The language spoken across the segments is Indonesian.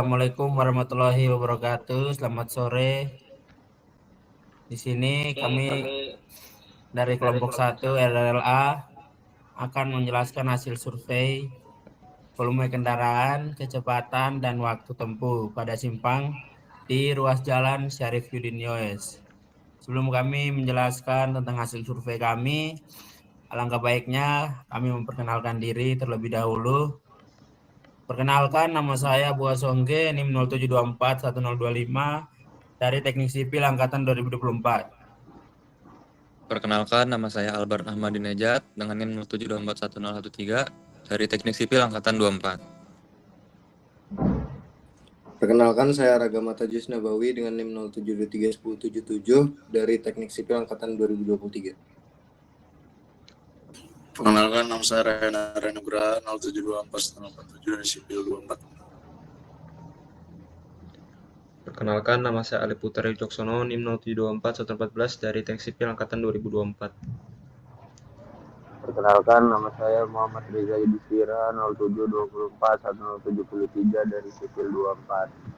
Assalamualaikum warahmatullahi wabarakatuh. Selamat sore. Di sini kami dari kelompok 1 RLA akan menjelaskan hasil survei volume kendaraan, kecepatan, dan waktu tempuh pada simpang di ruas jalan Syarifudin Yos. Sebelum kami menjelaskan tentang hasil survei kami, alangkah baiknya kami memperkenalkan diri terlebih dahulu. Perkenalkan, nama saya Bua Songge, NIM 07241025 dari Teknik Sipil Angkatan 2024. Perkenalkan, nama saya Albert Ahmadinejad dengan NIM 07241013 dari Teknik Sipil Angkatan 24. Perkenalkan, saya Raga Matajus Nabawi dengan NIM 07231077 dari Teknik Sipil Angkatan 2023. Perkenalkan, nama saya Rena Nugraha 07241047 dari Sipil 24. Perkenalkan, nama saya Ali Putra Wicaksono, NIM 07241114 dari Teknik Sipil Angkatan 2024. Perkenalkan, nama saya Muhammad Reza Yudhistira 07241073 dari Sipil 24.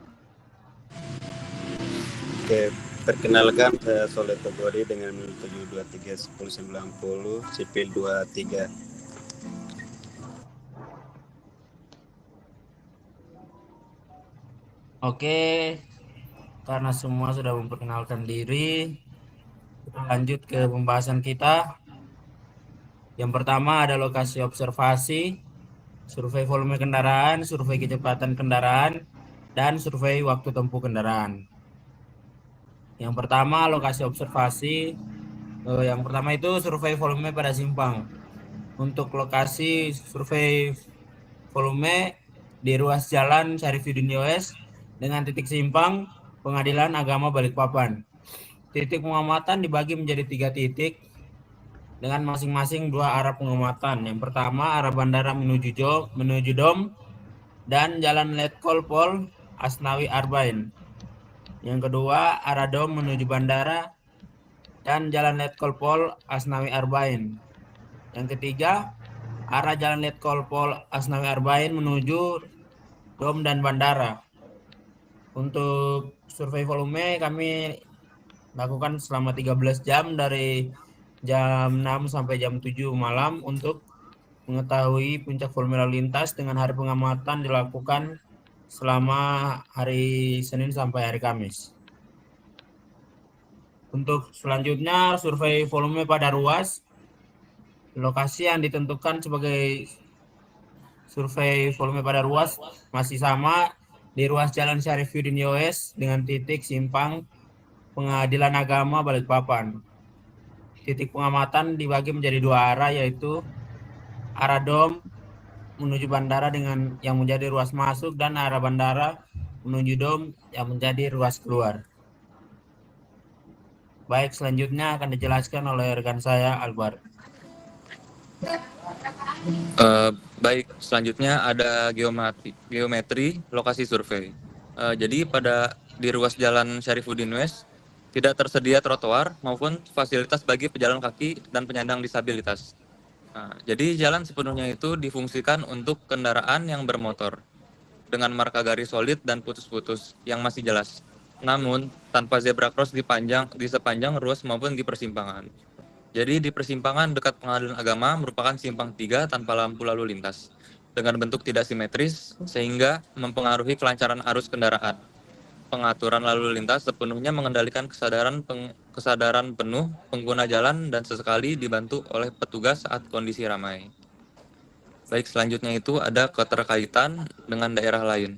Oke, perkenalkan saya Soleh Togori dengan 07231090 Sipil 23. Oke, karena semua sudah memperkenalkan diri, kita lanjut ke pembahasan kita. Yang pertama ada lokasi observasi, survei volume kendaraan, survei kecepatan kendaraan, dan survei waktu tempuh kendaraan. Yang pertama lokasi observasi, yang pertama itu survei volume pada simpang. Untuk lokasi survei volume di ruas jalan Syarifudin Yos dengan titik simpang Pengadilan Agama Balikpapan. Titik pengamatan dibagi menjadi 3 titik dengan masing-masing 2 arah pengamatan. Yang pertama arah bandara menuju Dom dan Jalan Letkol Pol Asnawi Arbain. Yang kedua arah Dom menuju bandara dan Jalan Letkol Pol Asnawi Arbain. Yang ketiga arah Jalan Letkol Pol Asnawi Arbain menuju Dom dan bandara. Untuk survei volume kami lakukan selama 13 jam dari jam 6 sampai jam 7 malam untuk mengetahui puncak volume lalu lintas dengan hari pengamatan dilakukan selama hari Senin sampai hari Kamis. Untuk selanjutnya survei volume pada ruas, lokasi yang ditentukan sebagai survei volume pada ruas masih sama di ruas Jalan Syarifudin Yos dengan titik simpang Pengadilan Agama Balikpapan. Titik pengamatan dibagi menjadi 2 arah, yaitu arah Dom menuju bandara dengan yang menjadi ruas masuk dan arah bandara menuju Dom yang menjadi ruas keluar. Baik, selanjutnya akan dijelaskan oleh rekan saya Albert. Baik, selanjutnya ada geometri lokasi survei. Jadi di ruas jalan Syarifudin Yos tidak tersedia trotoar maupun fasilitas bagi pejalan kaki dan penyandang disabilitas. Jadi jalan sepenuhnya itu difungsikan untuk kendaraan yang bermotor dengan marka garis solid dan putus-putus yang masih jelas. Namun tanpa zebra cross di sepanjang ruas maupun di persimpangan. Jadi di persimpangan dekat Pengadilan Agama merupakan simpang 3 tanpa lampu lalu lintas dengan bentuk tidak simetris sehingga mempengaruhi kelancaran arus kendaraan. Pengaturan lalu lintas sepenuhnya mengendalikan kesadaran penuh pengguna jalan dan sesekali dibantu oleh petugas saat kondisi ramai. Baik, selanjutnya itu ada keterkaitan dengan daerah lain.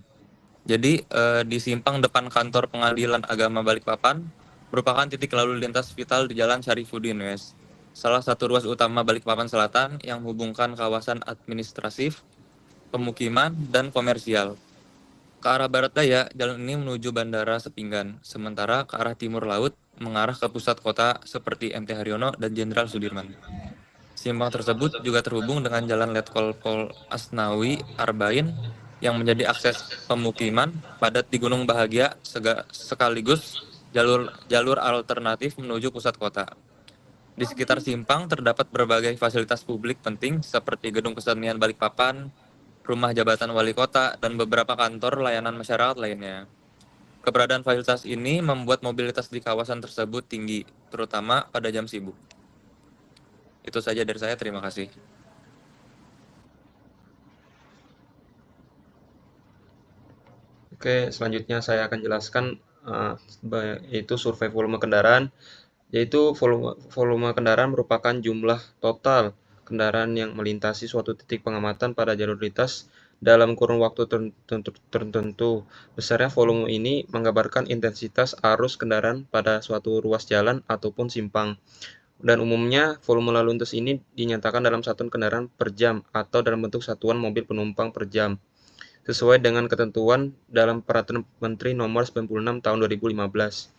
Jadi di simpang depan kantor Pengadilan Agama Balikpapan merupakan titik lalu lintas vital di Jalan Syarifudin Yos, salah satu ruas utama Balikpapan Selatan yang menghubungkan kawasan administratif, pemukiman, dan komersial. Ke arah barat daya, jalan ini menuju Bandara Sepinggan, sementara ke arah timur laut mengarah ke pusat kota seperti MT Haryono dan Jenderal Sudirman. Simpang tersebut juga terhubung dengan Jalan Letkol Pol Asnawi Arbain yang menjadi akses pemukiman padat di Gunung Bahagia sekaligus jalur alternatif menuju pusat kota. Di sekitar simpang terdapat berbagai fasilitas publik penting seperti Gedung Kesenian Balikpapan, rumah jabatan wali kota, dan beberapa kantor layanan masyarakat lainnya. Keberadaan fasilitas ini membuat mobilitas di kawasan tersebut tinggi, terutama pada jam sibuk. Itu saja dari saya, terima kasih. Oke, selanjutnya saya akan jelaskan yaitu survei volume kendaraan. Yaitu volume kendaraan merupakan jumlah total kendaraan yang melintasi suatu titik pengamatan pada jalur lintas dalam kurun waktu tertentu. Besarnya volume ini menggambarkan intensitas arus kendaraan pada suatu ruas jalan ataupun simpang. Dan umumnya volume lalu lintas ini dinyatakan dalam satuan kendaraan per jam atau dalam bentuk satuan mobil penumpang per jam, sesuai dengan ketentuan dalam Peraturan Menteri Nomor 96 Tahun 2015.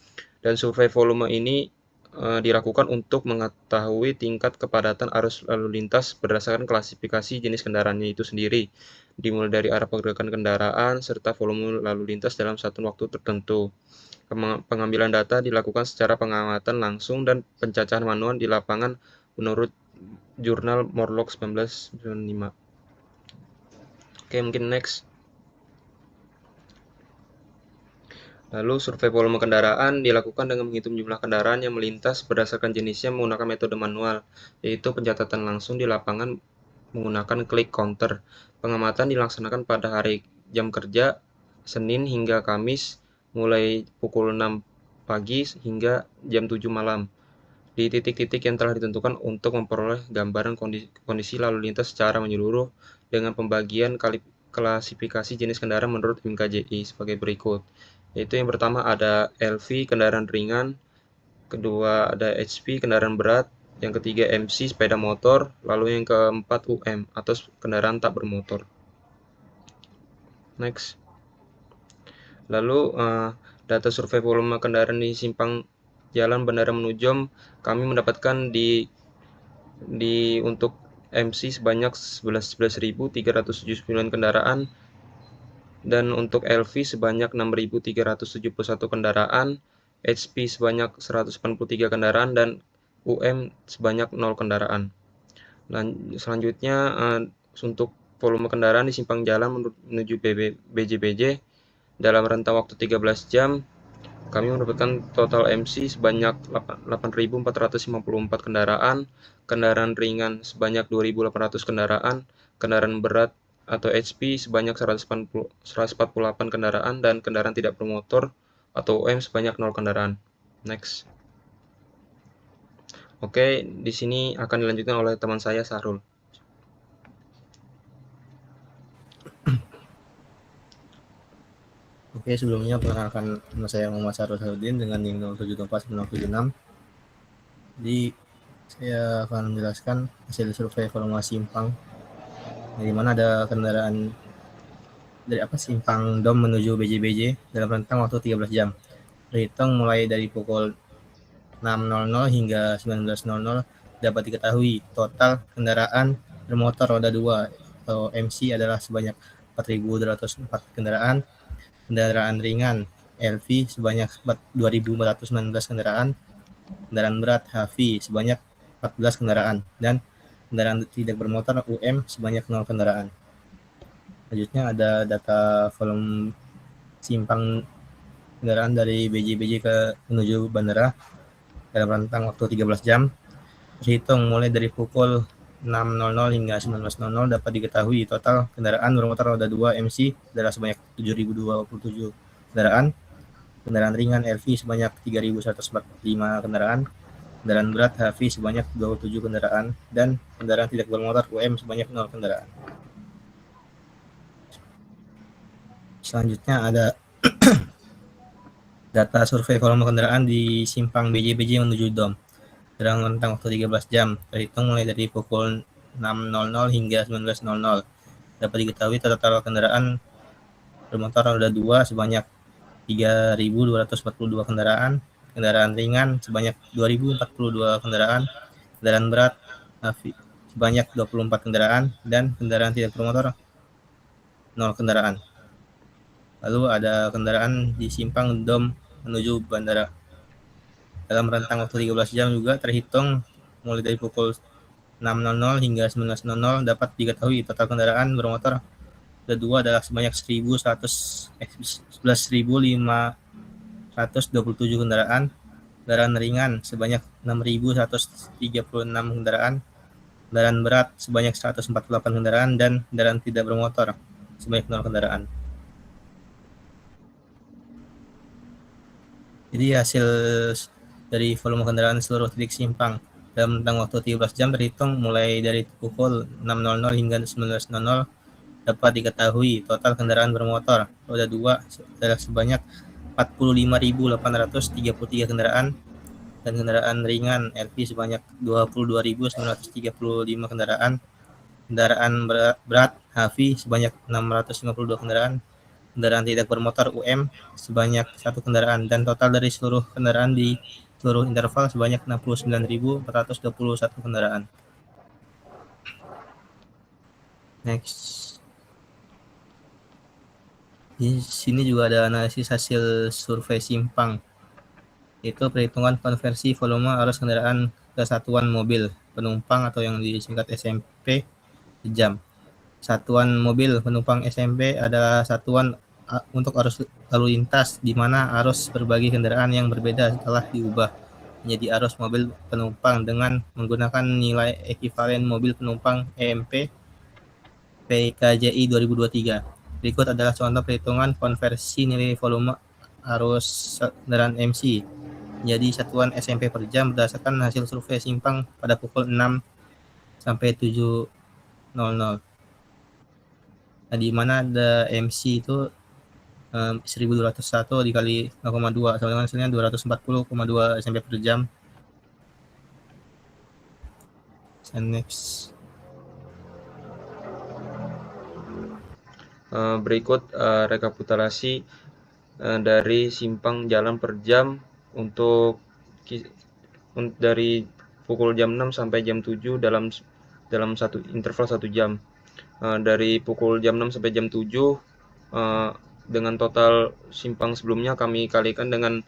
Dan survei volume ini dilakukan untuk mengetahui tingkat kepadatan arus lalu lintas berdasarkan klasifikasi jenis kendaraannya itu sendiri, dimulai dari arah pergerakan kendaraan serta volume lalu lintas dalam satu waktu tertentu. Pengambilan data dilakukan secara pengamatan langsung dan pencacahan manual di lapangan menurut jurnal Morlock 1995. Oke, mungkin next. Lalu survei volume kendaraan dilakukan dengan menghitung jumlah kendaraan yang melintas berdasarkan jenisnya menggunakan metode manual, yaitu pencatatan langsung di lapangan menggunakan klik counter. Pengamatan dilaksanakan pada hari jam kerja Senin hingga Kamis mulai pukul 6 pagi hingga jam 7 malam di titik-titik yang telah ditentukan untuk memperoleh gambaran kondisi lalu lintas secara menyeluruh dengan pembagian klasifikasi jenis kendaraan menurut MKJI sebagai berikut. Yaitu yang pertama ada LV kendaraan ringan, kedua ada HP kendaraan berat, yang ketiga MC sepeda motor, lalu yang keempat UM atau kendaraan tak bermotor. Next. Lalu data survei volume kendaraan di simpang jalan Bandara Menujom kami mendapatkan untuk MC sebanyak 11.379 kendaraan, dan untuk LV sebanyak 6.371 kendaraan, HP sebanyak 183 kendaraan, dan UM sebanyak 0 kendaraan. Selanjutnya untuk volume kendaraan di simpang jalan menuju BJBJ dalam rentang waktu 13 jam, kami mendapatkan total MC sebanyak 8.454 kendaraan, kendaraan ringan sebanyak 2.800 kendaraan, kendaraan berat atau HP sebanyak 148 kendaraan, dan kendaraan tidak bermotor atau UM sebanyak 0 kendaraan. Next. Oke, di sini akan dilanjutkan oleh teman saya Sahrul. Oke, sebelumnya perkenalkan nama saya Muhammad Sahrul Sahrudin dengan NIM 07249676. Jadi saya akan menjelaskan hasil survei volume simpang, di mana ada kendaraan dari simpang DOM menuju BJBJ dalam rentang waktu 13 jam. Terhitung mulai dari pukul 6.00 hingga 19.00 dapat diketahui total kendaraan bermotor roda 2 atau MC adalah sebanyak 4.204 kendaraan, kendaraan ringan LV sebanyak 2.419 kendaraan, kendaraan berat HV sebanyak 14 kendaraan, dan kendaraan tidak bermotor UM sebanyak 0 kendaraan. Selanjutnya ada data volume simpang kendaraan dari BJBJ menuju bandara dalam rentang waktu 13 jam. Terhitung mulai dari pukul 6.00 hingga 19.00 dapat diketahui total kendaraan bermotor roda 2 MC adalah sebanyak 7.027 kendaraan, kendaraan ringan LV sebanyak 3.145 kendaraan, kendaraan berat HV sebanyak 27 kendaraan, dan kendaraan tidak bermotor UM sebanyak 0 kendaraan. Selanjutnya ada data survei volume kendaraan di simpang BJBJ menuju DOM dalam rentang waktu 13 jam, terhitung mulai dari pukul 6.00 hingga 19.00. Dapat diketahui total kendaraan bermotor roda 2 sebanyak 3.242 kendaraan, kendaraan ringan sebanyak 2.042 kendaraan, kendaraan berat sebanyak 24 kendaraan, dan kendaraan tidak bermotor 0 kendaraan. Lalu ada kendaraan di simpang DOM menuju bandara dalam rentang waktu 13 jam juga, terhitung mulai dari pukul 6.00 hingga 19.00 dapat diketahui total kendaraan bermotor roda 2 adalah sebanyak 11.527 kendaraan, kendaraan ringan sebanyak 6.136 kendaraan, kendaraan berat sebanyak 148 kendaraan, dan kendaraan tidak bermotor sebanyak 0 kendaraan. Jadi hasil dari volume kendaraan seluruh titik simpang dalam rentang waktu 13 jam terhitung mulai dari pukul 6.00 hingga 19.00 dapat diketahui total kendaraan bermotor roda 2 adalah sebanyak 45.833 kendaraan, dan kendaraan ringan LV sebanyak 22.935 kendaraan, kendaraan berat HV sebanyak 652 kendaraan, kendaraan tidak bermotor UM sebanyak 1 kendaraan, dan total dari seluruh kendaraan di seluruh interval sebanyak 69.421 kendaraan. Next. Di sini juga ada analisis hasil survei simpang. Itu perhitungan konversi volume arus kendaraan ke satuan mobil penumpang atau yang disingkat SMP jam. Satuan mobil penumpang SMP adalah satuan untuk arus lalu lintas di mana arus berbagi kendaraan yang berbeda telah diubah menjadi arus mobil penumpang dengan menggunakan nilai ekuivalen mobil penumpang EMP PKJI 2023. Berikut adalah contoh perhitungan konversi nilai volume arus kendaraan MC menjadi satuan SMP per jam berdasarkan hasil survei simpang pada pukul 6 sampai 7.00. Nah, di mana ada MC itu 1.201 dikali 0,2 sama dengan hasilnya 240,2 SMP per jam. And next. Berikut rekapitulasi dari simpang jalan per jam untuk dari pukul jam 6 sampai jam 7 dalam satu interval 1 jam. Dari pukul jam 6 sampai jam 7 dengan total simpang sebelumnya kami kalikan dengan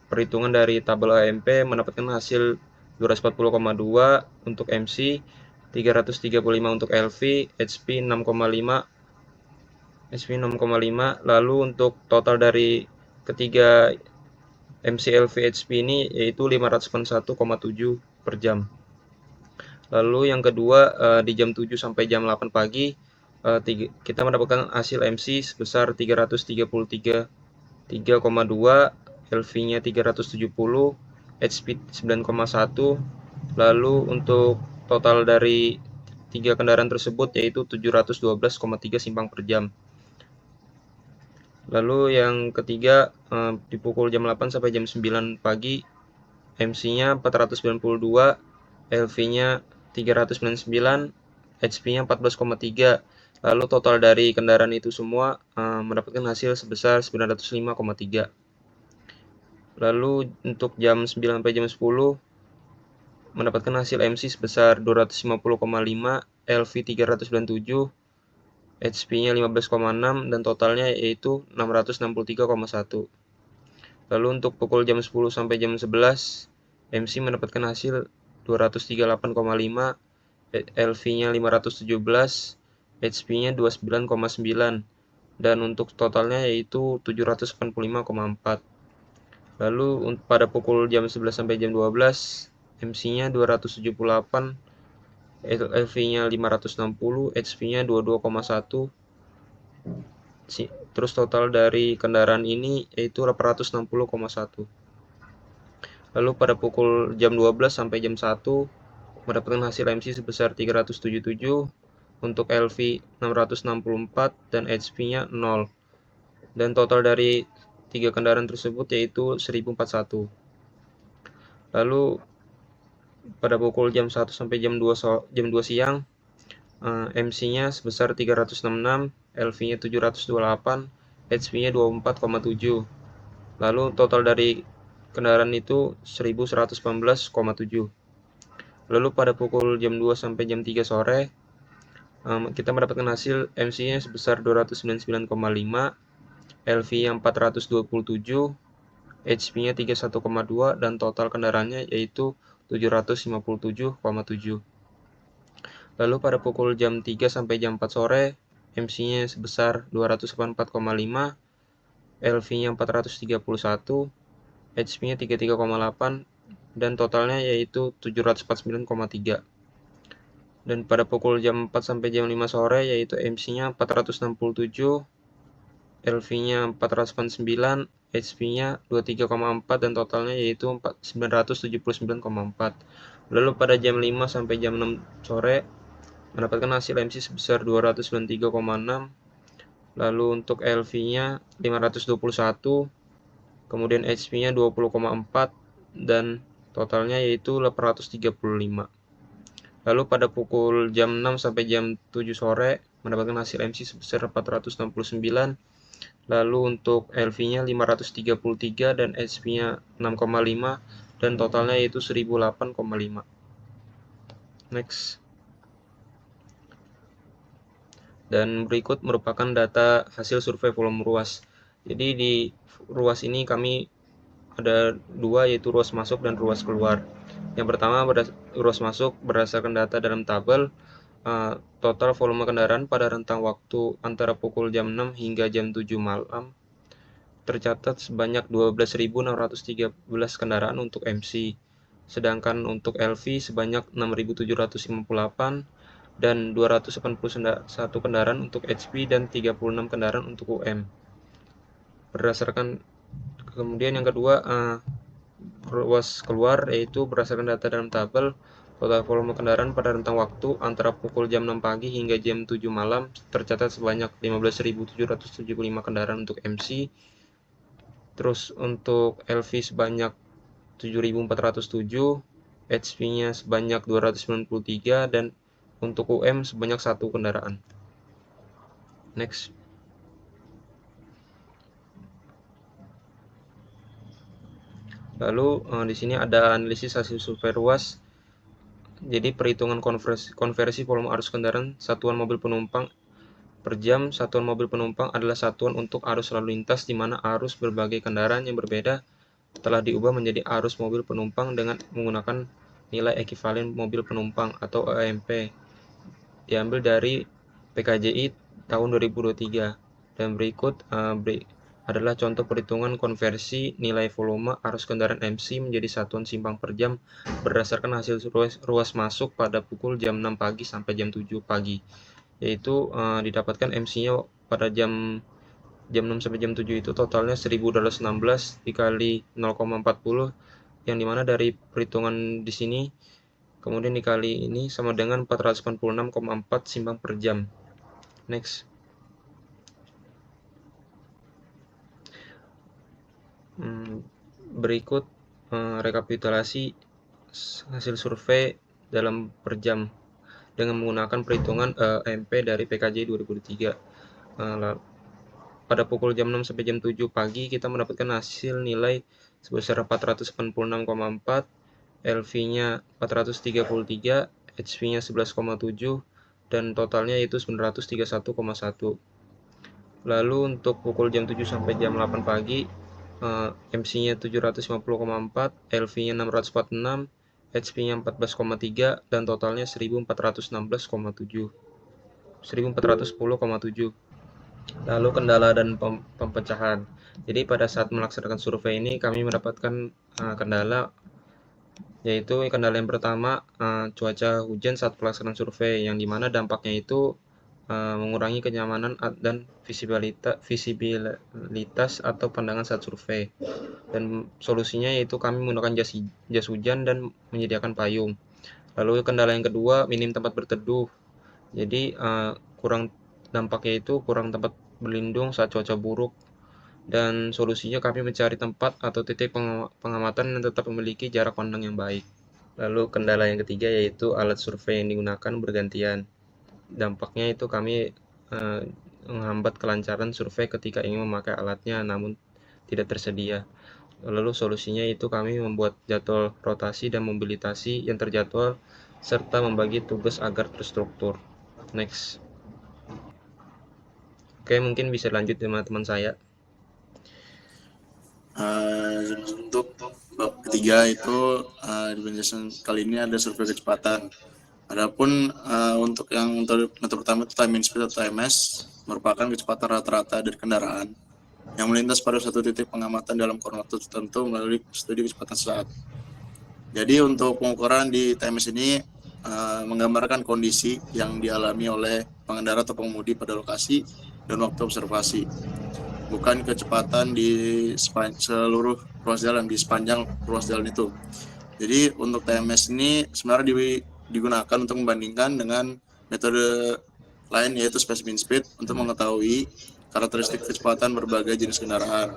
perhitungan dari tabel AMP mendapatkan hasil 240,2 untuk MC, 335 untuk LV, HP 6,5, lalu untuk total dari ketiga MC, LV, HP ini yaitu 501,7 per jam. Lalu yang kedua di jam 7 sampai jam 8 pagi kita mendapatkan hasil MC sebesar 333,2, LV-nya 370, HP 9,1. Lalu untuk total dari 3 kendaraan tersebut yaitu 712,3 simpang per jam. Lalu yang ketiga di pukul jam 8 sampai jam 9 pagi MC-nya 492, LV-nya 399, HP-nya 14,3. Lalu total dari kendaraan itu semua mendapatkan hasil sebesar 905,3. Lalu untuk jam 9 sampai jam 10 mendapatkan hasil MC sebesar 250,5, LV 397, HP-nya 15,6, dan totalnya yaitu 663,1. Lalu untuk pukul jam 10 sampai jam 11 MC mendapatkan hasil 238,5, LV-nya 517, HP-nya 29,9, dan untuk totalnya yaitu 785,4. Lalu pada pukul jam 11 sampai jam 12 MC-nya 278, LV-nya 560, HP-nya 22,1. Terus total dari kendaraan ini yaitu 860,1. Lalu pada pukul jam 12 sampai jam 1 mendapatkan hasil MC sebesar 377, untuk LV 664 dan HP-nya 0. Dan total dari 3 kendaraan tersebut yaitu 1041. Lalu pada pukul jam 1 sampai jam 2 siang MC-nya sebesar 366, LV-nya 728, HP-nya 24,7. Lalu total dari kendaraan itu 1119,7. Lalu pada pukul jam 2 sampai jam 3 sore kita mendapatkan hasil MC-nya sebesar 299,5, LV yang 427, HP-nya 31,2, dan total kendaraannya yaitu 757,7. Lalu pada pukul jam 3 sampai jam 4 sore MC-nya sebesar 284,5, LV-nya 431, HP-nya 33,8, dan totalnya yaitu 749,3. Dan pada pukul jam 4 sampai jam 5 sore yaitu MC-nya 467, LV-nya 489, HP-nya 23,4, dan totalnya yaitu 979,4. Lalu pada jam 5 sampai jam 6 sore mendapatkan hasil MC sebesar 293,6. Lalu untuk LV-nya 521, kemudian HP-nya 20,4, dan totalnya yaitu 835. Lalu pada pukul jam 6 sampai jam 7 sore mendapatkan hasil MC sebesar 469. Lalu untuk LV-nya 533 dan HP-nya 6,5, dan totalnya yaitu 1008,5. Next. Dan berikut merupakan data hasil survei volume ruas. Jadi di ruas ini kami ada dua, yaitu ruas masuk dan ruas keluar. Yang pertama, ruas masuk berdasarkan data dalam tabel total volume kendaraan pada rentang waktu antara pukul jam 6 hingga jam 7 malam tercatat sebanyak 12.613 kendaraan untuk MC, sedangkan untuk LV sebanyak 6.758 dan 281 kendaraan untuk HP dan 36 kendaraan untuk UM. Berdasarkan kemudian yang kedua, ruas keluar, yaitu berdasarkan data dalam tabel total volume kendaraan pada rentang waktu antara pukul jam 6 pagi hingga jam 7 malam tercatat sebanyak 15.775 kendaraan untuk MC, terus untuk LV sebanyak 7.407, HP-nya sebanyak 293, dan untuk UM sebanyak 1 kendaraan. Next. Lalu di sini ada analisis hasil survei ruas. Jadi perhitungan konversi volume arus kendaraan satuan mobil penumpang per jam. Satuan mobil penumpang adalah satuan untuk arus lalu lintas di mana arus berbagai kendaraan yang berbeda telah diubah menjadi arus mobil penumpang dengan menggunakan nilai ekivalen mobil penumpang atau EMP diambil dari PKJI tahun 2023. Dan berikut adalah contoh perhitungan konversi nilai volume arus kendaraan MC menjadi satuan simpang per jam berdasarkan hasil ruas masuk pada pukul jam 6 pagi sampai jam 7 pagi, yaitu didapatkan MC-nya pada jam 6 sampai jam 7 itu totalnya 1.216 dikali 0,40, yang dimana dari perhitungan di sini kemudian dikali ini sama dengan 486,4 simpang per jam. Next. Berikut rekapitulasi hasil survei dalam per jam dengan menggunakan perhitungan EMP dari PKJ 2023. Pada pukul jam 6 sampai jam 7 pagi kita mendapatkan hasil nilai sebesar 486,4, LV-nya 433, HP-nya 11,7, dan totalnya yaitu 931,1. Lalu untuk pukul jam 7 sampai jam 8 pagi MC-nya 750,4, LV-nya 646, HP-nya 14,3, dan totalnya 1410,7. Lalu kendala dan pemecahan. Jadi pada saat melaksanakan survei ini kami mendapatkan kendala, yaitu kendala yang pertama cuaca hujan saat pelaksanaan survei, yang dimana dampaknya itu mengurangi kenyamanan dan visibilitas atau pandangan saat survei. Dan solusinya yaitu kami menggunakan jas hujan dan menyediakan payung. Lalu kendala yang kedua, minim tempat berteduh. Jadi dampaknya itu kurang tempat berlindung saat cuaca buruk. Dan solusinya kami mencari tempat atau titik pengamatan yang tetap memiliki jarak pandang yang baik. Lalu kendala yang ketiga yaitu alat survei yang digunakan bergantian. Dampaknya itu kami menghambat kelancaran survei ketika ingin memakai alatnya namun tidak tersedia. Lalu solusinya itu kami membuat jadwal rotasi dan mobilitasi yang terjadwal serta membagi tugas agar terstruktur. Next. Oke, mungkin bisa lanjut teman-teman saya. Untuk bab ketiga itu di penjelasan kali ini ada survei kecepatan. Adapun untuk yang metode pertama itu time in speed atau TMS, merupakan kecepatan rata-rata dari kendaraan yang melintas pada suatu titik pengamatan dalam kurun waktu tertentu melalui studi kecepatan saat. Jadi untuk pengukuran di TMS ini menggambarkan kondisi yang dialami oleh pengendara atau pengemudi pada lokasi dan waktu observasi, bukan kecepatan di seluruh ruas jalan, di sepanjang ruas jalan itu. Jadi untuk TMS ini sebenarnya digunakan untuk membandingkan dengan metode lain, yaitu specimen speed, untuk mengetahui karakteristik kecepatan berbagai jenis kendaraan.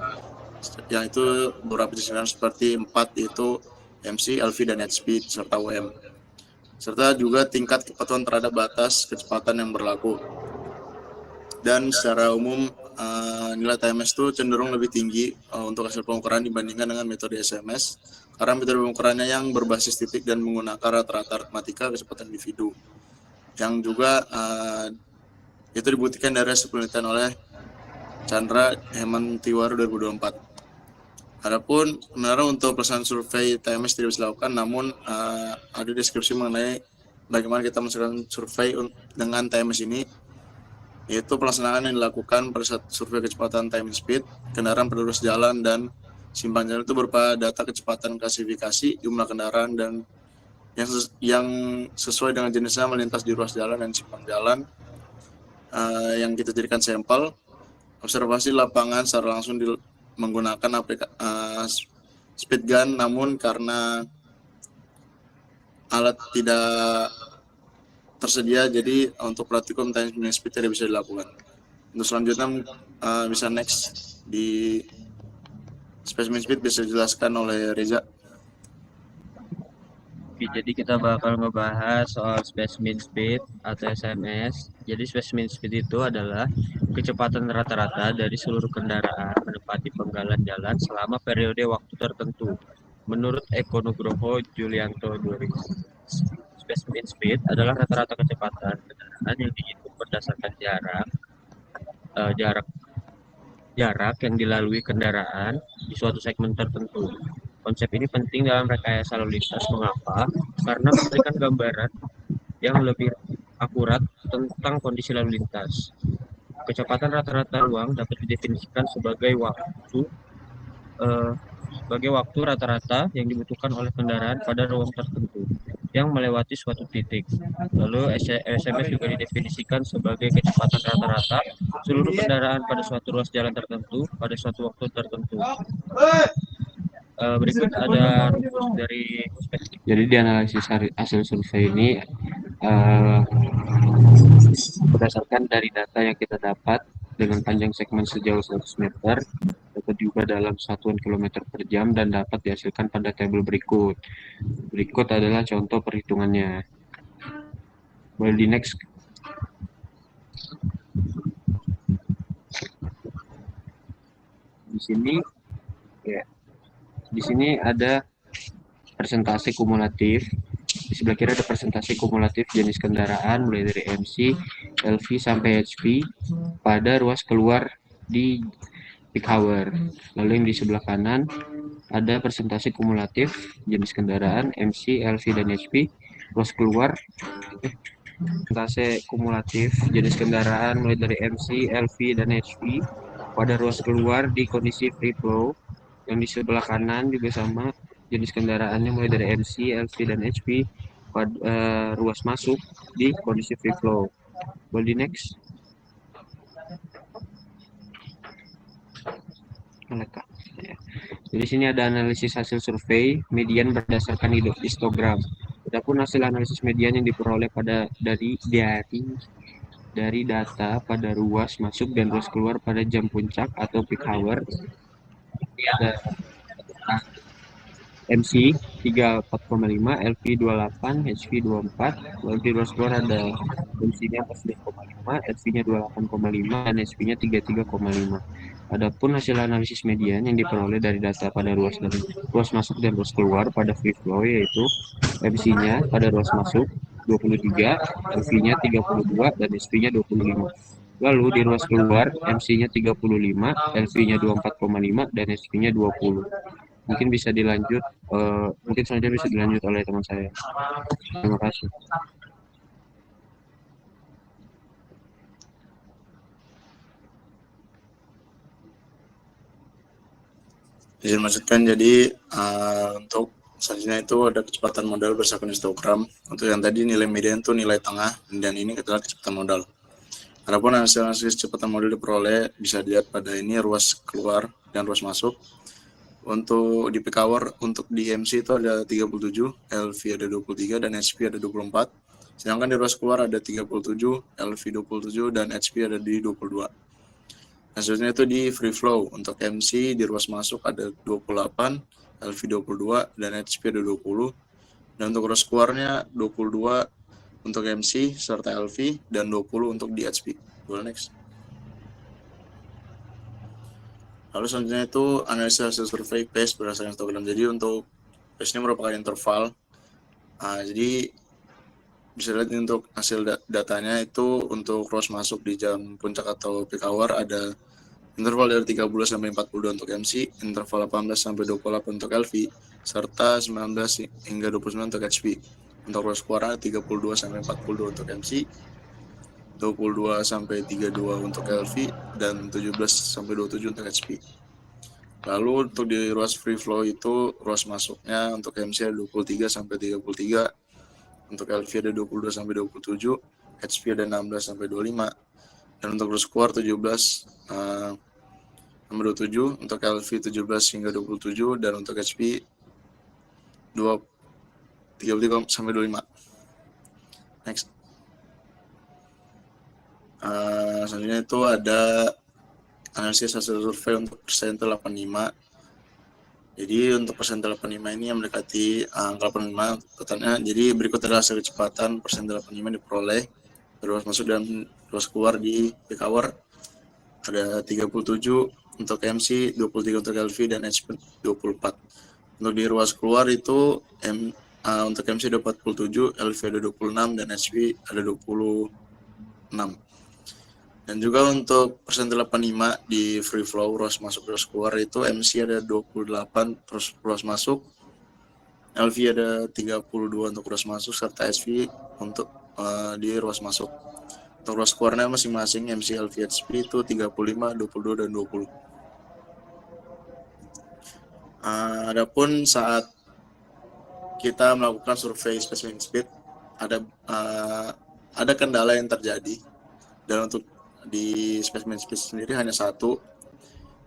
Yang itu beberapa jenis kendaraan seperti 4, yaitu MC, LV, dan HP, serta UM. Serta juga tingkat kepatuhan terhadap batas kecepatan yang berlaku. Dan secara umum nilai TMS itu cenderung lebih tinggi untuk hasil pengukuran dibandingkan dengan metode SMS, karena metode pengukurannya yang berbasis titik dan menggunakan rata-rata aritmatika kecepatan individu, yang juga itu dibuktikan dari hasil penelitian oleh Chandra Hemantiwar 2024. Adapun sebenarnya untuk pelaksanaan survei TMS tidak bisa dilakukan, namun ada deskripsi mengenai bagaimana kita melakukan survei dengan TMS ini, yaitu pelaksanaan yang dilakukan pada saat survei kecepatan time and speed kendaraan pada ruas jalan dan simpang jalan itu berupa data kecepatan klasifikasi, jumlah kendaraan, dan yang sesuai dengan jenisnya melintas di ruas jalan dan simpang jalan yang kita jadikan sampel, observasi lapangan secara langsung menggunakan speed gun, namun karena alat tidak tersedia, jadi untuk praktikum time and speed tidak bisa dilakukan. Untuk selanjutnya bisa next di specimen speed bisa dijelaskan oleh Reza. Oke, jadi kita bakal ngebahas soal specimen speed atau SMS. Jadi specimen speed itu adalah kecepatan rata-rata dari seluruh kendaraan menepati penggalan jalan selama periode waktu tertentu. Menurut Eko Nugroho Julianto 2000, specimen speed adalah rata-rata kecepatan kendaraan yang dihitung berdasarkan jarak yang dilalui kendaraan di suatu segmen tertentu. Konsep ini penting dalam rekayasa lalu lintas. Mengapa? Karena memberikan gambaran yang lebih akurat tentang kondisi lalu lintas. Kecepatan rata-rata ruang dapat didefinisikan sebagai waktu rata-rata yang dibutuhkan oleh kendaraan pada ruang tertentu yang melewati suatu titik. Lalu SMS juga didefinisikan sebagai kecepatan rata-rata seluruh kendaraan pada suatu ruas jalan tertentu pada suatu waktu tertentu. Berikut ada rumus dari. Jadi di analisis hasil survei ini berdasarkan dari data yang kita dapat dengan panjang segmen sejauh 100 meter, dapat juga dalam satuan kilometer per jam, dan dapat dihasilkan pada tabel berikut. Berikut adalah contoh perhitungannya. Boleh di next. Di sini ada persentase kumulatif. Di sebelah kiri ada persentase kumulatif jenis kendaraan mulai dari MC, LV sampai HP pada ruas keluar di peak hour. Lalu yang di sebelah kanan ada persentase kumulatif jenis kendaraan MC, LV, dan HP ruas keluar. Persentase kumulatif jenis kendaraan mulai dari MC, LV, dan HP pada ruas keluar di kondisi free flow. Yang di sebelah kanan juga sama, jenis kendaraannya mulai dari MC, LV, dan HP pada ruas masuk di kondisi free flow. Boleh di next. Jadi sini ada analisis hasil survei median berdasarkan histogram. Adapun hasil analisis median yang diperoleh dari data pada ruas masuk dan ruas keluar pada jam puncak atau peak hour. Ini ada MC 34,5, LV 28, HP 24. Lalu di ruas keluar ada MC-nya 45,5, LV-nya 28,5, dan HP-nya 33,5. Adapun hasil analisis median yang diperoleh dari data pada ruas masuk dan ruas keluar pada free flow, yaitu MC-nya pada ruas masuk 23, LV-nya 32, dan HP-nya 25. Lalu di ruas keluar MC-nya 35, LV-nya 24,5, dan HP-nya 20. Mungkin bisa dilanjut, mungkin selanjutnya bisa dilanjut oleh teman saya. Terima kasih. Izin lanjutkan, jadi untuk selanjutnya itu ada kecepatan modal berdasarkan histogram. Untuk yang tadi nilai median itu nilai tengah, dan ini adalah kecepatan modal. Adapun hasil kecepatan modal diperoleh bisa dilihat pada ini ruas keluar dan ruas masuk. Untuk di peak hour, untuk di MC itu ada 37, LV ada 23, dan HP ada 24. Sedangkan di ruas keluar ada 37, LV 27, dan HP ada di 22. Selanjutnya itu di free flow. Untuk MC di ruas masuk ada 28, LV 22, dan HP ada 20. Dan untuk ruas keluarnya 22 untuk MC serta LV dan 20 untuk di HP. Boleh next. Lalu selanjutnya itu analisa hasil survei pace berdasarkan histogram. Jadi untuk pace ini merupakan interval. Jadi bisa lihat untuk hasil datanya itu untuk ruas masuk di jam puncak atau peak hour ada interval dari 30 sampai 42 untuk MC, interval 18 sampai 28 untuk LV, serta 19 hingga 29 untuk HP. Untuk ruas keluar 32 sampai 42 untuk MC, 22 sampai 32 untuk LV, dan 17 sampai 27 untuk HP. Lalu untuk di ruas free flow itu ruas masuknya untuk MC ada 23 sampai 33, untuk LV ada 22 sampai 27, HP ada 16 sampai 25, dan untuk ruas keluar 17 sampai 27, untuk LV 17 hingga 27, dan untuk HP 33 sampai 25. Next. Selanjutnya itu ada analisis hasil survei untuk persentase 85. Jadi untuk persentase 85 ini yang mendekati angka 85 totalnya. Jadi berikut adalah hasil kecepatan persentase 85 diperoleh dari ruas masuk dan ruas keluar di peak hour. Ada 37 untuk MC, 23 untuk LV, dan HP 24. Untuk di ruas keluar itu untuk MC ada 47, LV ada 26, dan HP ada 26. Dan juga untuk persentase 85 di free flow ruas masuk ruas keluar itu MC ada 28 terus ruas masuk, LV ada 32 untuk ruas masuk, serta SV untuk di ruas masuk. Untuk ruas keluarnya masing-masing MC, LV, HP itu 35, 22, dan 20. Adapun saat kita melakukan survei specimen speed ada kendala yang terjadi, dan untuk di specimen speed sendiri hanya satu,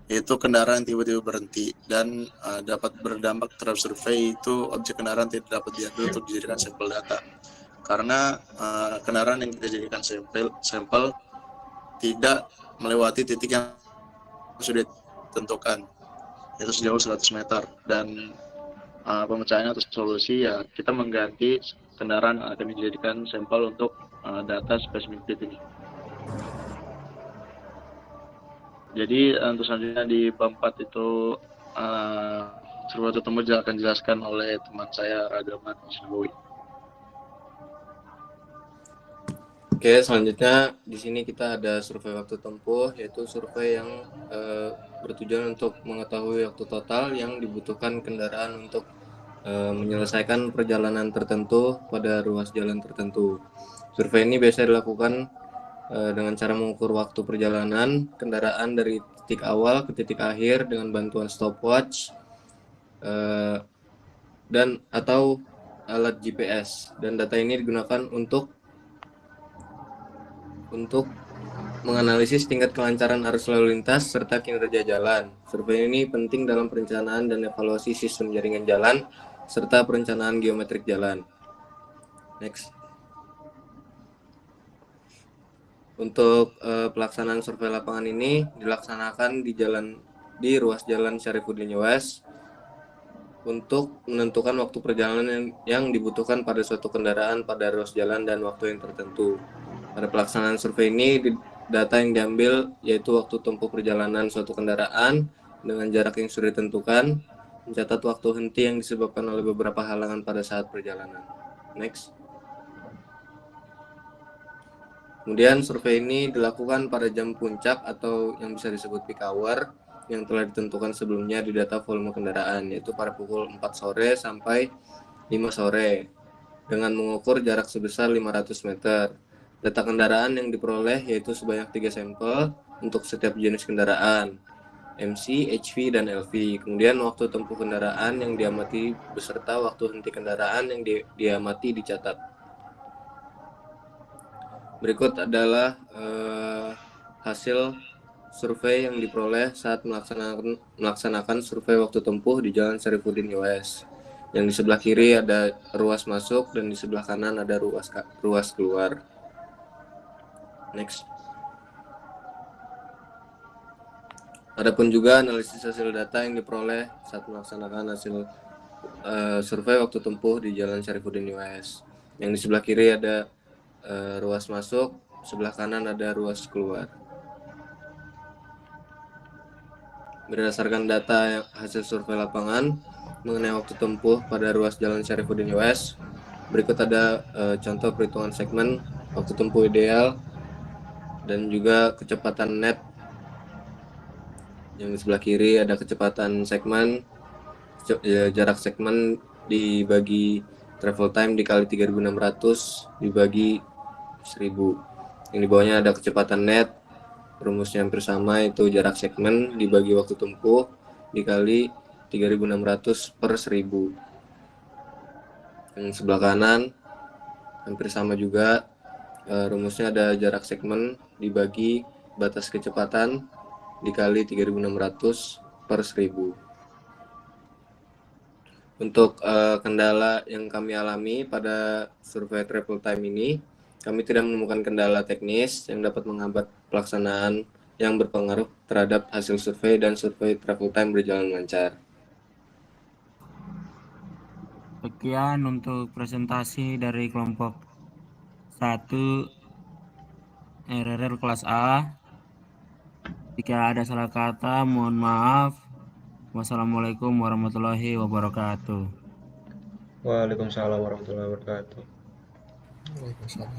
yaitu kendaraan tiba-tiba berhenti dan dapat berdampak terhadap survei. Itu objek kendaraan tidak dapat diambil untuk dijadikan sampel data karena kendaraan yang kita jadikan sampel tidak melewati titik yang sudah ditentukan, yaitu sejauh 100 meter, dan pemecahannya atau solusi ya kita mengganti kendaraan yang akan dijadikan sampel untuk data specimen speed ini. Jadi untuk selanjutnya di bab 4 itu survei waktu tempuh akan dijelaskan oleh teman saya Ragamat Isnawi. Oke, selanjutnya di sini kita ada survei waktu tempuh, yaitu survei yang bertujuan untuk mengetahui waktu total yang dibutuhkan kendaraan untuk menyelesaikan perjalanan tertentu pada ruas jalan tertentu. Survei ini biasa dilakukan dengan cara mengukur waktu perjalanan kendaraan dari titik awal ke titik akhir dengan bantuan stopwatch dan atau alat GPS, dan data ini digunakan untuk menganalisis tingkat kelancaran arus lalu lintas serta kinerja jalan. Survei ini penting dalam perencanaan dan evaluasi sistem jaringan jalan serta perencanaan geometrik jalan. Next. Untuk pelaksanaan survei lapangan ini dilaksanakan di ruas jalan Syarifuddin West untuk menentukan waktu perjalanan yang dibutuhkan pada suatu kendaraan pada ruas jalan dan waktu yang tertentu. Pada pelaksanaan survei ini, data yang diambil yaitu waktu tempuh perjalanan suatu kendaraan dengan jarak yang sudah ditentukan, mencatat waktu henti yang disebabkan oleh beberapa halangan pada saat perjalanan. Next. Kemudian survei ini dilakukan pada jam puncak atau yang bisa disebut peak hour yang telah ditentukan sebelumnya di data volume kendaraan, yaitu pada pukul 4 sore sampai 5 sore dengan mengukur jarak sebesar 500 meter. Data kendaraan yang diperoleh yaitu sebanyak 3 sampel untuk setiap jenis kendaraan. MC, HV, dan LV. Kemudian waktu tempuh kendaraan yang diamati beserta waktu henti kendaraan yang diamati dicatat. Berikut adalah hasil survei yang diperoleh saat melaksanakan survei waktu tempuh di Jalan Syarifuddin US. Yang di sebelah kiri ada ruas masuk dan di sebelah kanan ada ruas keluar. Next. Adapun juga analisis hasil data yang diperoleh saat melaksanakan hasil survei waktu tempuh di Jalan Syarifuddin US. Yang di sebelah kiri ada ruas masuk, sebelah kanan ada ruas keluar. Berdasarkan data hasil survei lapangan mengenai waktu tempuh pada ruas Jalan Syarifuddin US, berikut ada contoh perhitungan segmen waktu tempuh ideal dan juga kecepatan net. Yang di sebelah kiri ada kecepatan segmen, jarak segmen dibagi travel time dikali 3.600 dibagi 1.000. Yang di bawahnya ada kecepatan net, rumusnya hampir sama, itu jarak segmen dibagi waktu tempuh dikali 3.600 per 1.000. Yang sebelah kanan hampir sama juga, rumusnya ada jarak segmen dibagi batas kecepatan dikali 3.600 per 1.000. Untuk kendala yang kami alami pada survei travel time ini, kami tidak menemukan kendala teknis yang dapat menghambat pelaksanaan yang berpengaruh terhadap hasil survei dan survei travel time berjalan lancar. Sekian untuk presentasi dari kelompok 1 RRL kelas A. Jika ada salah kata, mohon maaf. Wassalamualaikum warahmatullahi wabarakatuh. Waalaikumsalam warahmatullahi wabarakatuh. Waalaikumsalam.